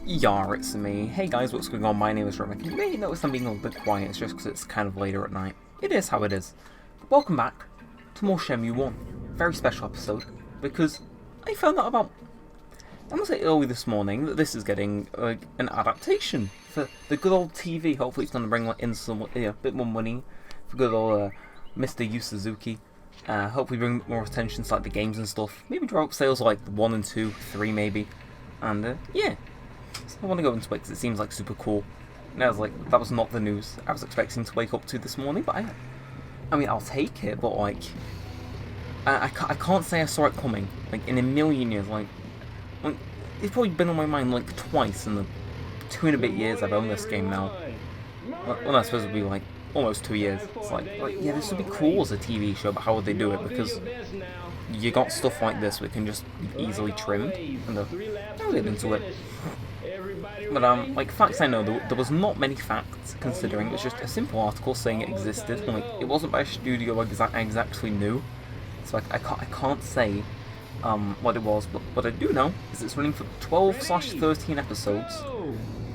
Yeah, it's me. Hey guys, what's going on? My name is Neremik. You may notice I'm being a little bit quiet, it's just because it's kind of later at night. It is how it is. Welcome back to more Shenmue 1. Very special episode, because I found out about, I must say early this morning, that this is getting an adaptation for the good old TV. Hopefully it's going to bring in some bit more money for good old Mr. Yu Suzuki. Hopefully bring more attention to like the games and stuff. Maybe draw up sales like 1 and 2, 3 maybe. And yeah. So I want to go into it because it seems like super cool. And I was like, that was not the news I was expecting to wake up to this morning, but I mean, I'll take it, but like, I can't say I saw it coming, like, in a million years, like it's probably been on my mind, like, twice in the 2 and a bit years I've owned this game now. Well, I suppose it would be, like, almost 2 years. It's like, yeah, this would be cool as a TV show, but how would they do it? Because you got stuff like this that can just be easily trimmed, and I'll get into it. But, like, facts I know, there was not many facts, considering it's just a simple article saying it existed, and, like, it wasn't by a studio I exactly knew, so I can't say, what it was, but what I do know is it's running for 12/13 episodes,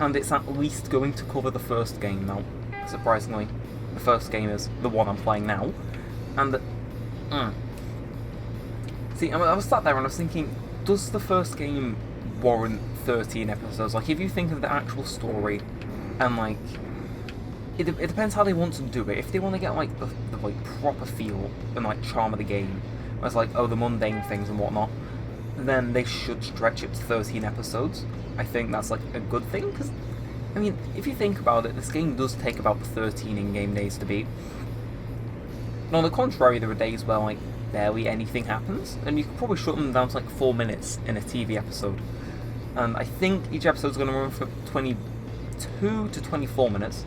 and it's at least going to cover the first game now, surprisingly. The first game is the one I'm playing now, and, see, I was sat there and I was thinking, does the first game warrant 13 episodes? Like, if you think of the actual story, and like, it depends how they want to do it. If they want to get like the like proper feel and like charm of the game, where it's like, oh, the mundane things and whatnot, then they should stretch it to 13 episodes. I think that's like a good thing, because I mean, if you think about it, this game does take about 13 in-game days to beat. And on the contrary, there are days where like barely anything happens, and you could probably shut them down to like 4 minutes in a TV episode. And I think each episode is going to run for 22 to 24 minutes.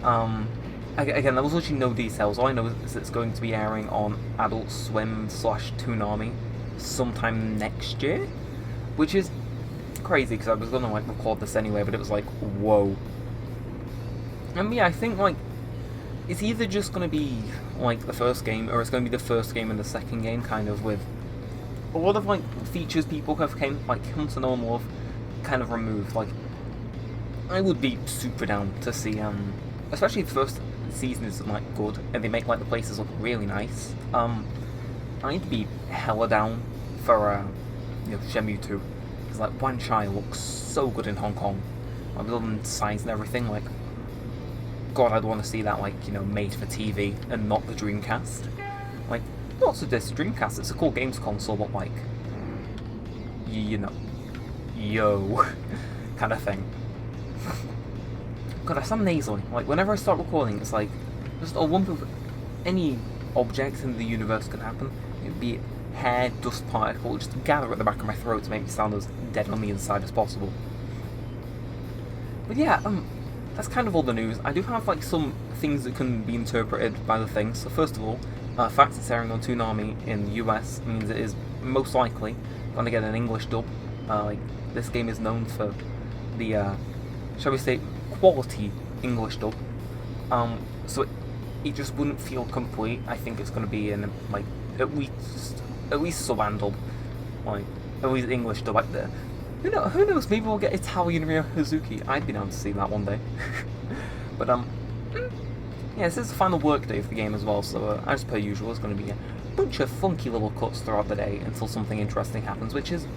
Again, there was literally no details. All I know is it's going to be airing on Adult Swim / Toonami sometime next year, which is crazy because I was going to like record this anyway, but it was like, whoa. And yeah, I think like it's either just going to be like the first game, or it's going to be the first game and the second game, kind of with a lot of like features people have come to know and love kind of removed. Like, I would be super down to see, especially if the first season is like good and they make like the places look really nice. I'd be hella down for Shenmue 2, because like Wan Chai looks so good in Hong Kong, like other than size and everything. Like, God, I'd want to see that like made for TV and not the Dreamcast. Like, lots of this Dreamcast, it's a cool games console, but like, yo, kind of thing. God, I sound nasally. Like, whenever I start recording, it's like, just a lump of any object in the universe can happen. It'd be hair, dust particle, just gather at the back of my throat to make me sound as dead on the inside as possible. But yeah, that's kind of all the news. I do have like some things that can be interpreted by the things. So first of all, the fact it's airing on Toonami in the US means it is most likely going to get an English dub. Like, this game is known for the, shall we say, quality English dub. So it just wouldn't feel complete. I think it's going to be in like at least sub-and dub, like at least English dub. Like who knows? Maybe we'll get Italian Ryo Hazuki. I'd be down to see that one day. But yeah, this is the final work day of the game as well, so as per usual, it's going to be a bunch of funky little cuts throughout the day until something interesting happens, which is,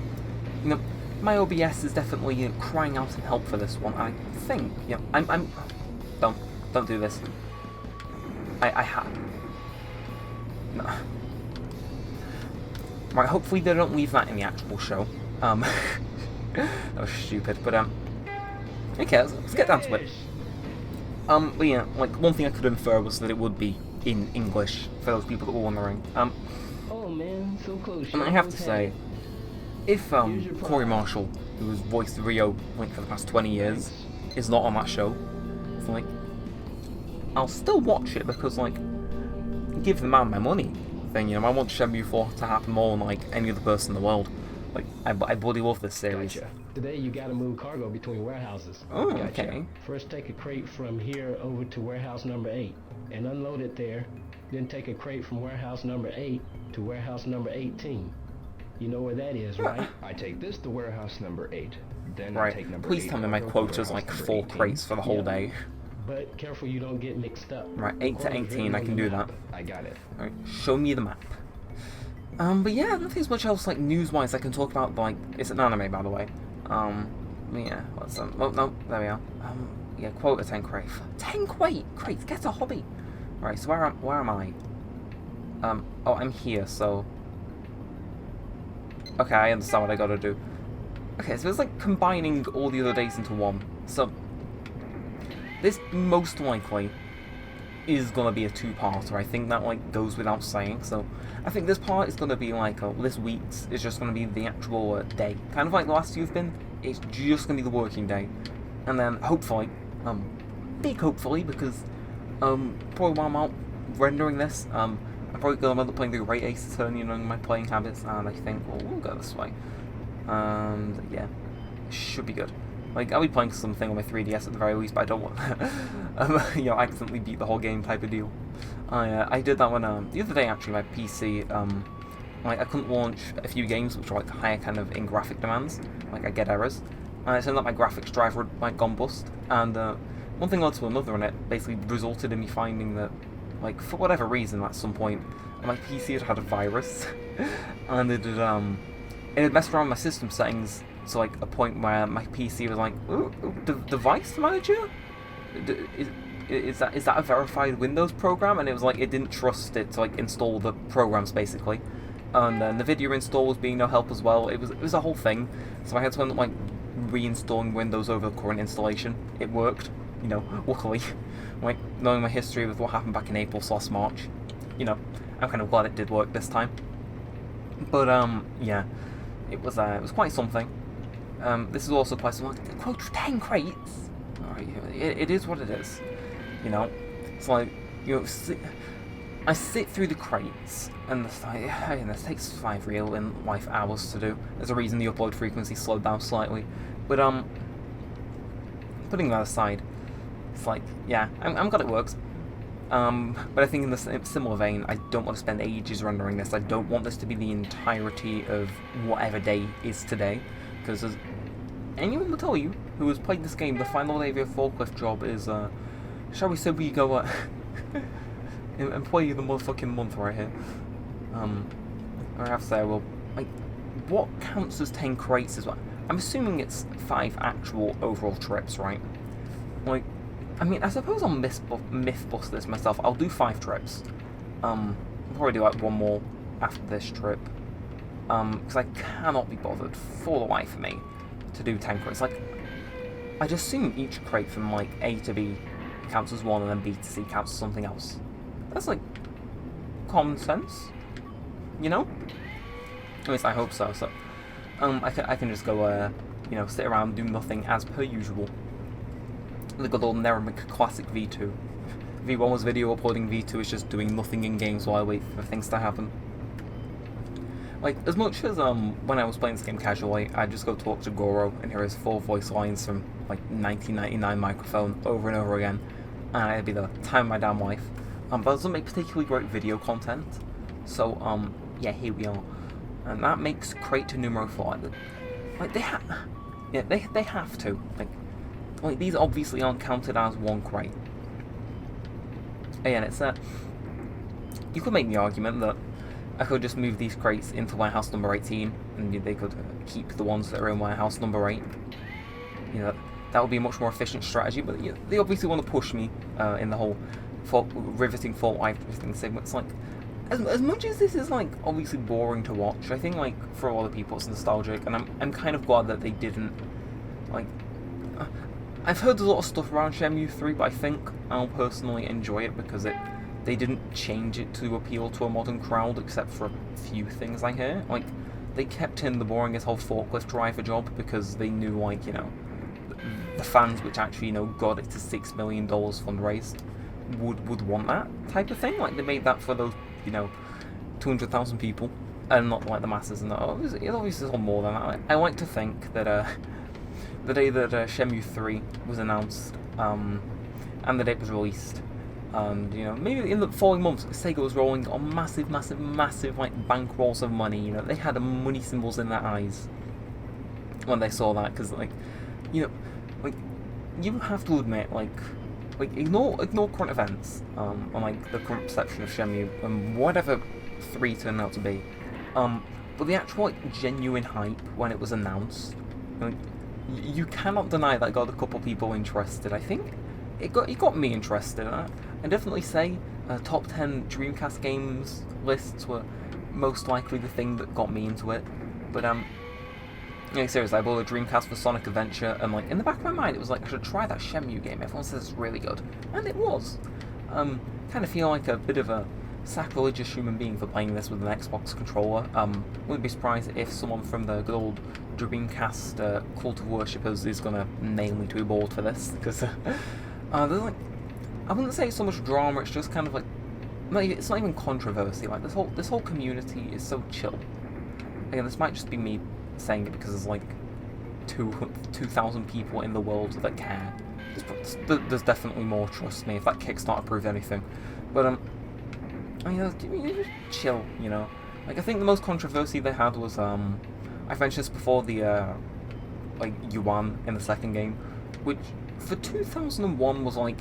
my OBS is definitely crying out in help for this one. I think, don't do this. I have. No. Right, hopefully they don't leave that in the actual show. That was stupid, but okay, let's get down to it. But yeah, like, one thing I could infer was that it would be in English, for those people that were wondering. Oh man, so close. And I have to say, if Corey Marshall, who has voiced Ryo like for the past 20 years, is not on that show, it's like, I'll still watch it because, like, give the man my money thing, I want Shenmue 4 to happen more than like any other person in the world. Like, I bloody love this series. Gotcha. Today you gotta move cargo between warehouses. Oh, gotcha. Okay. First take a crate from here over to warehouse number 8 and unload it there. Then take a crate from warehouse number 8 to warehouse number 18. You know where that is, right? I take this to warehouse number 8. Then Right. take number Please 8 tell me my over to quota's warehouse like number 4 18. crates for the whole Yeah, day. but careful you don't get mixed up. Right, 8 to Corner's 18, written I on can the do map. that. I got it. Right, show me the map. But yeah, nothing much else like news-wise I can talk about. Like, it's an anime, by the way. Yeah, what's oh no, there we are. Yeah, quota 10 crate. 10 crates. Get a hobby. Right, so where am I? Oh, I'm here. So, okay, I understand what I gotta do. Okay, so it's like combining all the other days into one. So, this most likely is gonna be a two-parter. I think that like goes without saying. So I think this part is gonna be like this week's is just gonna be the actual day, kind of like the last 2 have been. It's just gonna be the working day, and then hopefully, big hopefully, because probably while I'm out rendering this, I'm probably gonna end up playing the Great Ace Attorney, knowing my playing habits, and I think we'll go this way, and yeah, it should be good. Like, I'll be playing something on my 3DS at the very least, but I don't want accidentally beat the whole game type of deal. I did that when, the other day actually, my PC, like, I couldn't launch a few games which are, like, higher kind of in graphic demands. Like, I get errors. And it turned out my graphics driver had, like, gone bust. And, one thing led to another, and it basically resulted in me finding that, like, for whatever reason, at some point, my PC had a virus. And it had messed around with my system settings to like a point where my PC was like, ooh, device manager? Is that a verified Windows program? And it was like it didn't trust it to like install the programs basically. And then the video install was being no help as well. It was a whole thing. So I had to end up like reinstalling Windows over the current installation. It worked, you know, luckily. Like knowing my history with what happened back in April/March, you know, I'm kind of glad it did work this time. But yeah, it was quite something. This is also quite something. Quote 10 crates. Alright, it is what it is. You know, it's like I sit through the crates, and this takes 5 real in life hours to do. There's a reason the upload frequency slowed down slightly, but putting that aside, it's like yeah, I'm glad it works. But I think in the similar vein, I don't want to spend ages rendering this. I don't want this to be the entirety of whatever day is today, because as anyone will tell you who has played this game, the final day of your forklift job is, shall we say we go, employee of the motherfucking month right here. I have to say, well, like, what counts as 10 crates is what? I'm assuming it's 5 actual overall trips, right? Like, I mean, I suppose I'll myth bust this myself. I'll do 5 trips. I'll probably do like 1 more after this trip. Because I cannot be bothered for the life of me to do 10 crates. Like, I'd assume each crate from like A to B counts as 1 and then B to C counts as something else. That's like common sense, you know? At least I hope so. So, I can just go, you know, sit around, do nothing as per usual. The good old Neremik classic V2. V1 was video uploading, V2 is just doing nothing in games while I wait for things to happen. Like, as much as when I was playing this game casually, I'd just go talk to Goro and hear his full voice lines from like 1999 microphone over and over again, and it'd be the time of my damn life. But it doesn't make particularly great video content, so yeah, here we are, and that makes crate to numero 4. Like they have to like these obviously aren't counted as 1 crate. Again, it's you could make the argument that I could just move these crates into warehouse number 18, and they could keep the ones that are in warehouse number 8. You know, that would be a much more efficient strategy, but you know, they obviously want to push me in the whole riveting fault life thing. It's like, as much as this is like obviously boring to watch, I think like for a lot of people it's nostalgic, and I'm kind of glad that they didn't like. I've heard a lot of stuff around Shenmue 3, but I think I'll personally enjoy it because they didn't change it to appeal to a modern crowd, except for a few things I hear. Like, they kept in the boring as whole forklift driver job because they knew, like, you know, the fans which actually, you know, got it to $6 million fundraised would want that type of thing. Like, they made that for those, you know, 200,000 people, and not like the masses. And it obviously is more than that. I like to think that the day that Shenmue 3 was announced, and the day it was released, and you know, maybe in the following months, Sega was rolling on massive like bankrolls of money. You know, they had money symbols in their eyes. when they saw that, because like, you know, like you have to admit like ignore current events, and like the current perception of Shenmue and whatever 3 turned out to be, but the actual like genuine hype when it was announced, like, you cannot deny that got a couple people interested. I think it got me interested. I definitely say top 10 Dreamcast games lists were most likely the thing that got me into it. But yeah, seriously, I bought a Dreamcast for Sonic Adventure, and like in the back of my mind, it was like I should try that Shenmue game. Everyone says it's really good, and it was. Kind of feel like a bit of a sacrilegious human being for playing this with an Xbox controller. Wouldn't be surprised if someone from the good old Dreamcast cult of worshippers is gonna nail me to a board for this, because there's like, I wouldn't say it's so much drama. It's just kind of like, it's not even controversy. Like this whole community is so chill. Again, this might just be me saying it because there's like 2,000 people in the world that care. There's definitely more, trust me, if that Kickstarter proved anything. But I mean, just chill, you know. Like I think the most controversy they had was I've mentioned this before, the like Yuan in the second game, which for 2001 was like,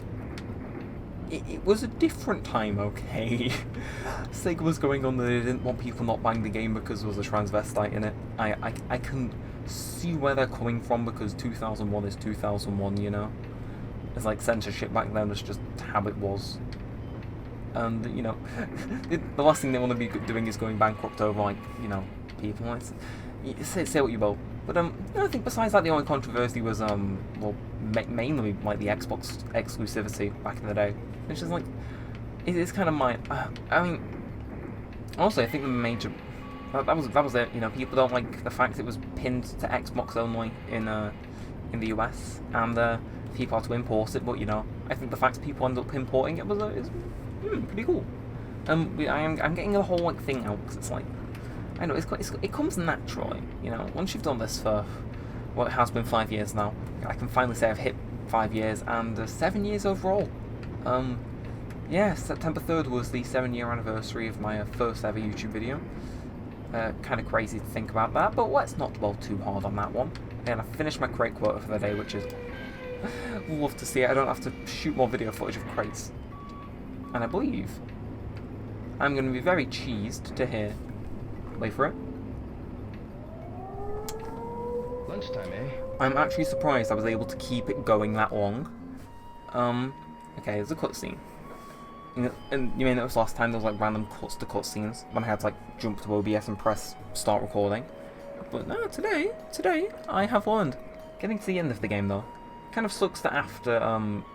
it was a different time, okay? Sega was going on that they didn't want people not buying the game because there was a transvestite in it. I can see where they're coming from, because 2001 is 2001, you know? It's like censorship back then, it's just how it was. And, you know, the last thing they want to be doing is going bankrupt over, like, you know, people. Say what you will. But I think besides that, the only controversy was well, mainly like the Xbox exclusivity back in the day, which is like, it's kind of my. I mean, also I think the major that was it. You know, people don't like the fact it was pinned to Xbox only in the US, and people had to import it. But you know, I think the fact people ended up importing it is pretty cool. I'm getting the whole like thing out, because it's like, I know it comes naturally, you know. Once you've done this for what it has been 5 years now, I can finally say I've hit 5 years and 7 years overall. Yeah, September 3rd was the 7-year anniversary of my first ever YouTube video. Kind of crazy to think about that, but let's not dwell too hard on that one. And I finished my crate quota for the day, which is love to see it. I don't have to shoot more video footage of crates, and I believe I'm going to be very cheesed to hear. Wait for it. Lunchtime, eh? I'm actually surprised I was able to keep it going that long. Okay, there's a cutscene. And you may notice last time there was like random cuts to cutscenes when I had to like jump to OBS and press start recording. But no, today I have learned. Getting to the end of the game though, kind of sucks that after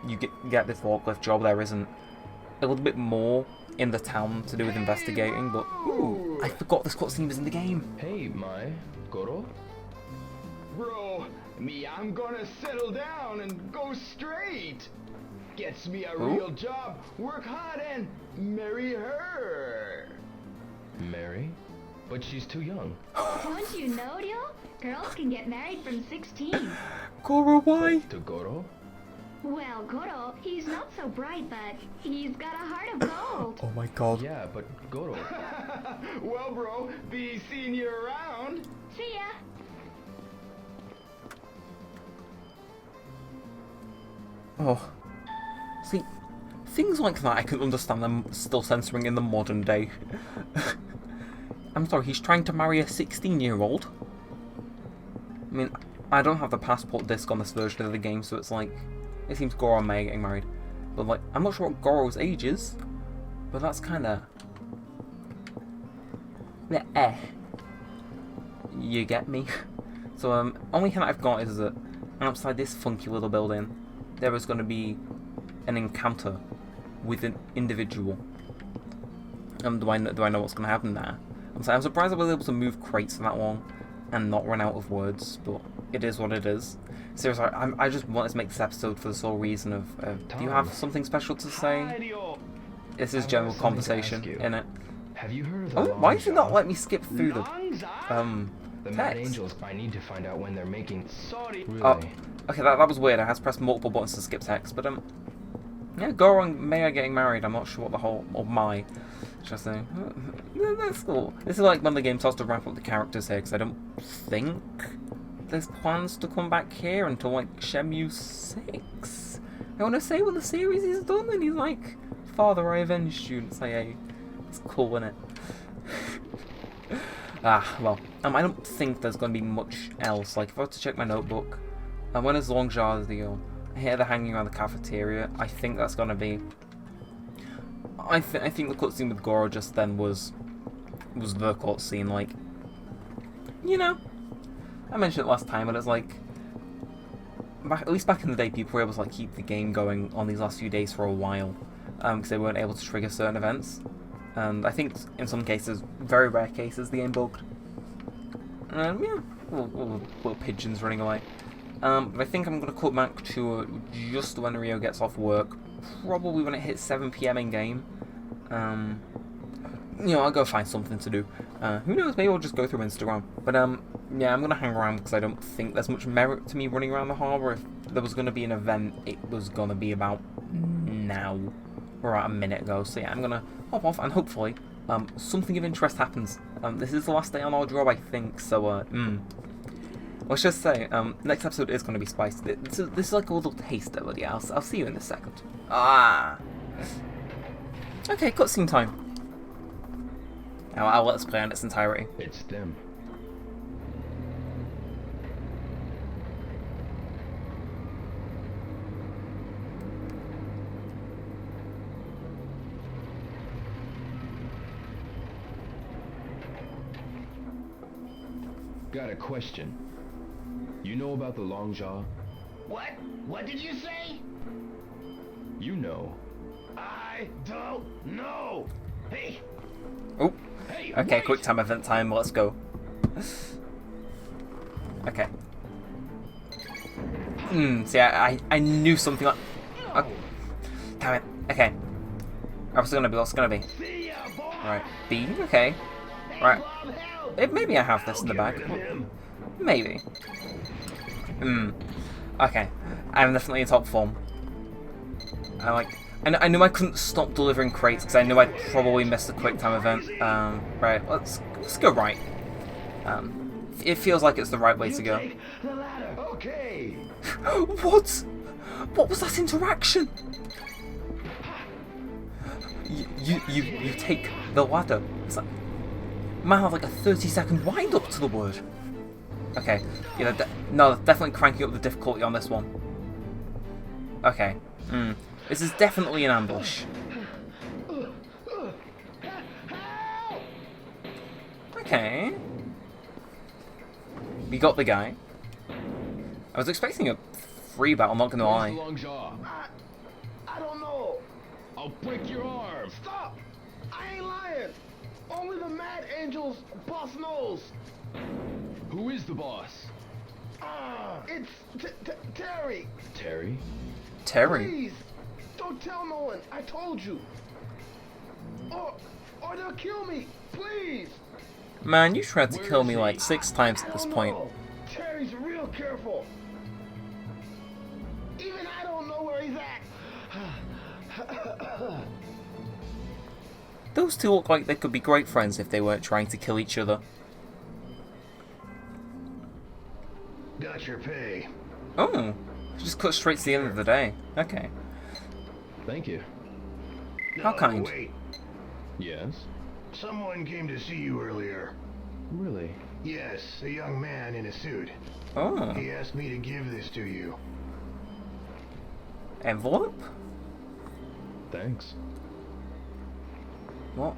you get this forklift job, there isn't a little bit more in the town to do with investigating, but ooh, I forgot this cutscene was in the game. Hey, Mai. Goro? Bro, me, I'm gonna settle down and go straight. Gets me a real job, work hard, and marry her. Mary? But she's too young. Don't you know, Ryo? Girls can get married from 16. Goro, why? To Goro? Well, Goro, he's not so bright, but he's got a heart of gold. Oh my god. Yeah, but Goro. Well, bro, be seeing you around. See ya. Oh. See, things like that I can understand them still censoring in the modern day. I'm sorry, he's trying to marry a 16-year-old? I mean, I don't have the passport disc on this version of the game, so it's like, it seems Goro and May are getting married. But like, I'm not sure what Goro's age is, but that's kinda... You get me? So, only hint I've got is that outside this funky little building, there is going to be an encounter with an individual. Do I know what's going to happen there? I'm surprised I was able to move crates for that long and not run out of words, but it is what it is. Seriously, I just wanted to make this episode for the sole reason of, do you have something special to say? This is general conversation, innit? Have you heard of the Why did you not let me skip through the Mad text? Angels, I need to find out when they're making... Sorry. Really? Oh, okay, that was weird. I had to press multiple buttons to skip text, but yeah, Goro and May are getting married. I'm not sure what the whole, or my, interesting. That's cool. This is like when the game starts to wrap up the characters here, because I don't think there's plans to come back here until like Shenmue 6. I want to say when the series is done, and he's like, "Father, I avenged you." And it's like, hey, it's cool, isn't it? Well, I don't think there's going to be much else. Like, if I were to check my notebook, when is Long Jar's deal? Here they're hanging around the cafeteria. I think that's going to be... I think the cutscene with Goro just then was the cutscene. Like, you know, I mentioned it last time, but it's like, at least back in the day, people were able to like keep the game going on these last few days for a while, because they weren't able to trigger certain events. And I think in some cases, very rare cases, the game bugged. Yeah, little pigeons running away. But I think I'm going to cut back to just when Rio gets off work, probably when it hits 7 PM in game. You know, I'll go find something to do. Who knows, maybe I'll just go through Instagram. But yeah, I'm going to hang around because I don't think there's much merit to me running around the harbour. If there was going to be an event, it was going to be about now. We're at a minute ago, so yeah, I'm going to hop off and hopefully something of interest happens. This is the last day on our job, I think, so let's just say, next episode is going to be spicy. This is like a little taster, but yeah, I'll see you in a second. Okay, cutscene time. Now I'll let us play on its entirety. It's them. Got a question. You know about the Long Jaw? What? What did you say? You know. I don't know. Hey. Oh. Hey. Okay, wait. quick time event time. Let's go. Okay. See, I knew something like. Oh, damn it. Okay. What's it gonna be? What's it gonna be? See ya, boy. Right. B. Okay. Hey, Right. Bob, help. Maybe I have this in the bag. Maybe. Okay. I'm definitely in top form. I knew I couldn't stop delivering crates because I knew I'd probably miss the quick time event. Right. Let's go right. It feels like it's the right way to go. Take the ladder. Okay. What? What was that interaction? You take the ladder. It's like, man had like a 30-second wind up to the word. Okay. Yeah, no, definitely cranking up the difficulty on this one. Okay. This is definitely an ambush. Okay. We got the guy. I was expecting a free battle, not gonna lie. Long Jaw. I don't know. I'll break your arm. Stop. I ain't lying. Only the Mad Angel's boss knows. Who is the boss? It's Terry. Terry? Terry. Please, don't tell no one. I told you. Or they'll kill me. Please. Man, you tried to Where kill is me he? like 6 times I at this don't point. know. Terry's real careful. Even I don't know where he's at. Those two look like they could be great friends if they weren't trying to kill each other. Got your pay. Oh, just cut straight to the end of the day. Okay. Thank you. How kind. Wait. Yes? Someone came to see you earlier. Really? Yes, a young man in a suit. Oh, He asked me to give this to you. envelope? Thanks. What?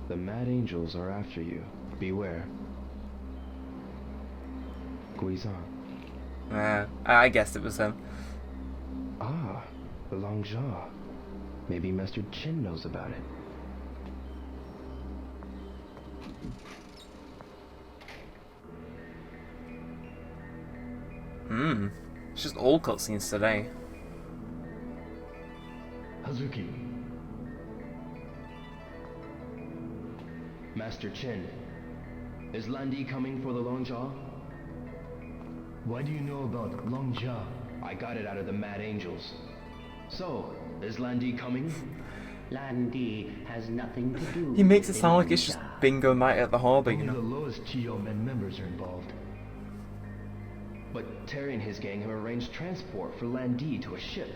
The Mad Angels are after you. Beware. Guizan. I guessed it was him. Ah, the Long Jaw. Maybe Master Chin knows about it. It's just all cutscenes today. Hazuki. Master Chin, is Landi coming for the Long Jaw? What do you know about Long Jaw? I got it out of the Mad Angels. So, is Landi coming? Landi has nothing to do. He makes it with sound like it's just Ninja. bingo night at the harbour, you Only the know. lowest Geo Men members are involved. But Terry and his gang have arranged transport for Landi to a ship.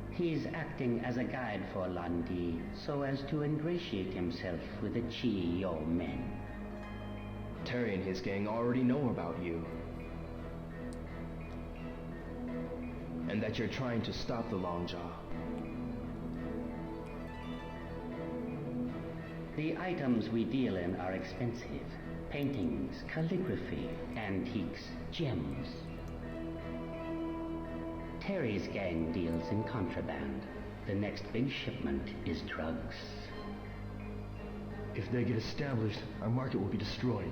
He's acting as a guide for Landi so as to ingratiate himself with the Geo men. Terry and his gang already know about you. And that you're trying to stop the Longjaw. The items we deal in are expensive. Paintings, calligraphy, antiques, gems. Terry's gang deals in contraband. The next big shipment is drugs. If they get established, our market will be destroyed.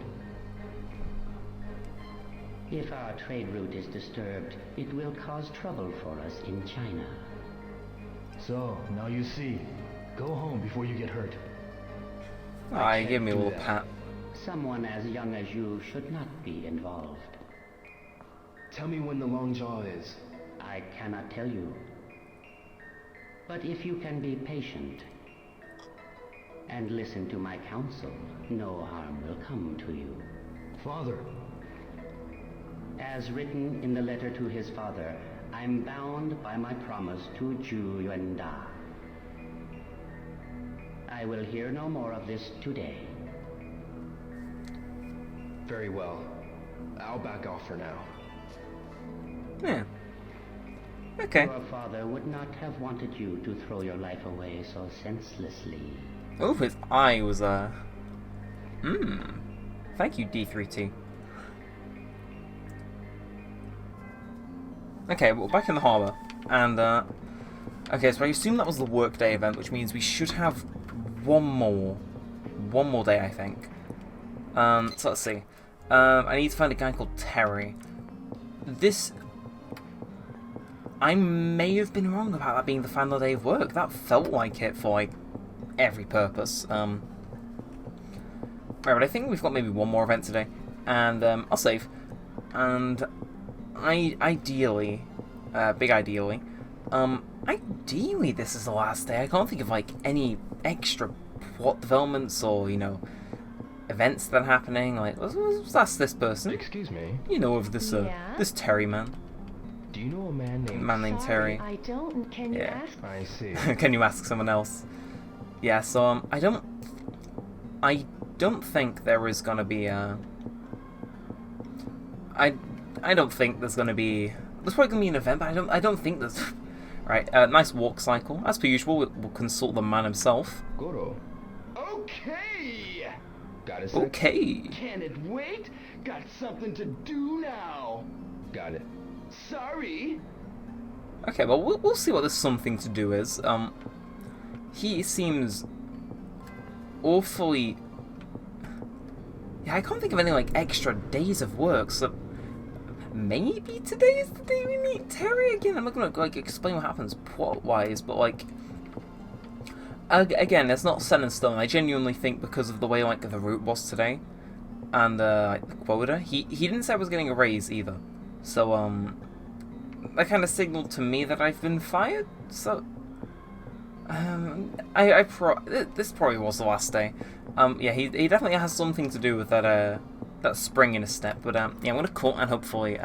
If our trade route is disturbed, it will cause trouble for us in China. So, now you see. Go home before you get hurt. Aye, give me a do little that. pat. Someone as young as you should not be involved. Tell me when the Longjaw is. I cannot tell you. But if you can be patient and listen to my counsel, no harm will come to you. Father, As written in the letter to his father, I'm bound by my promise to Zhu Yuanda. I will hear no more of this today. very well. I'll back off for now. Yeah. Okay. Your father would not have wanted you to throw your life away so senselessly. Oh, his eye was, Thank you, D3T. Okay, well, back in the harbour. And, okay, so I assume that was the workday event, which means we should have one more day, I think. So let's see. I need to find a guy called Terry. I may have been wrong about that being the final day of work. That felt like it for, like, every purpose. Right, but I think we've got maybe one more event today. And, I'll save. And ideally, ideally this is the last day. I can't think of, like, any extra plot developments or, you know, events that are happening. Like, let's ask this person. Excuse me. You know of this, Yeah? this Terry man. Do you know a man named... Terry. I don't. Can you Yeah. ask? I see. Can you ask someone else? Yeah, so, I don't think there is gonna be a... I don't think there's gonna be... There's probably gonna be an event, but I don't think there's... Right, nice walk cycle. As per usual, we'll consult the man himself. Goro. Okay! Got a sec? Okay. Can it wait? Got something to do now. Got it. Sorry. Okay, well, we'll see what this something to do is. He seems awfully... Yeah, I can't think of any, like, extra days of work, so... Maybe today is the day we meet Terry again? I'm not gonna, like, explain what happens plot-wise, but, like... Again, it's not set in stone. I genuinely think because of the way, like, the route was today, and, like, the quota, he didn't say I was getting a raise either. So, that kind of signaled to me that I've been fired, so... this probably was the last day. Yeah, he definitely has something to do with that, that spring in his step, but, yeah, I'm gonna cut, and hopefully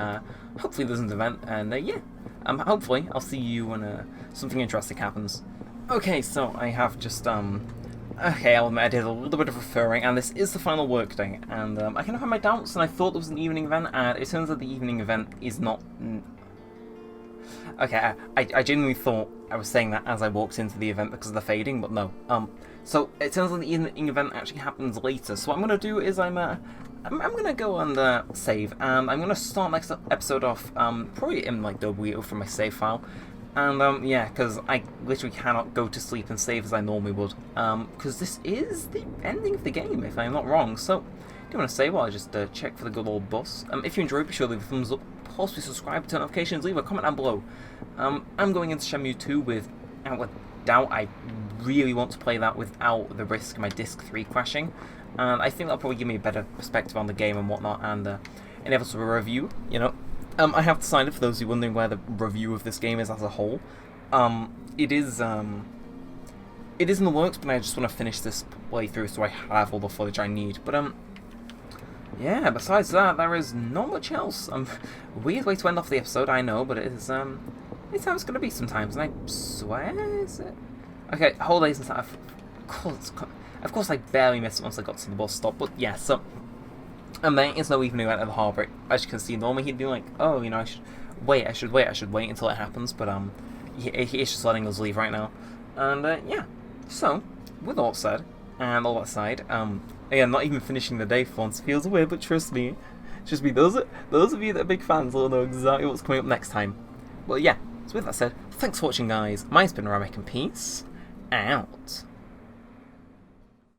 there's an event, and, yeah, hopefully I'll see you when, something interesting happens. Okay, so I have just, okay, I'll admit I did a little bit of referring, and this is the final workday, and, I kind of had my doubts, and I thought there was an evening event, and it turns out the evening event is not... Okay, I genuinely thought I was saying that as I walked into the event because of the fading, but no. So it turns out the evening event actually happens later. So what I'm gonna do is I'm gonna go and save, and I'm gonna start next episode off probably in like W from my save file, and yeah, because I literally cannot go to sleep and save as I normally would, because this is the ending of the game if I'm not wrong. So if you want to save, well, I just check for the good old bus. If you enjoyed, be sure to leave a thumbs up. Possibly subscribe, turn notifications, leave a comment down below. I'm going into Shenmue 2 without doubt. I really want to play that without the risk of my Disc 3 crashing, and I think that'll probably give me a better perspective on the game and whatnot, and inevitable review, you know. I have decided, for those of you wondering where the review of this game is as a whole, it is, it is in the works, but I just want to finish this playthrough so I have all the footage I need. But yeah, besides that, there is not much else. Weird way to end off the episode, I know, but it is it's how it's going to be sometimes, and I swear, is it? Okay, holidays and stuff. Of course, I barely missed it once I got to the bus stop, but yeah, so... And there is no evening event at the harbour. As you can see, normally he'd be like, oh, you know, I should wait until it happens, but he's just letting us leave right now. And yeah, so, with all said, and all that aside, again, not even finishing the day for once feels weird, but trust me, those of you that are big fans will know exactly what's coming up next time. Well, yeah, so with that said, thanks for watching, guys. Mine's been Neremik, and peace out.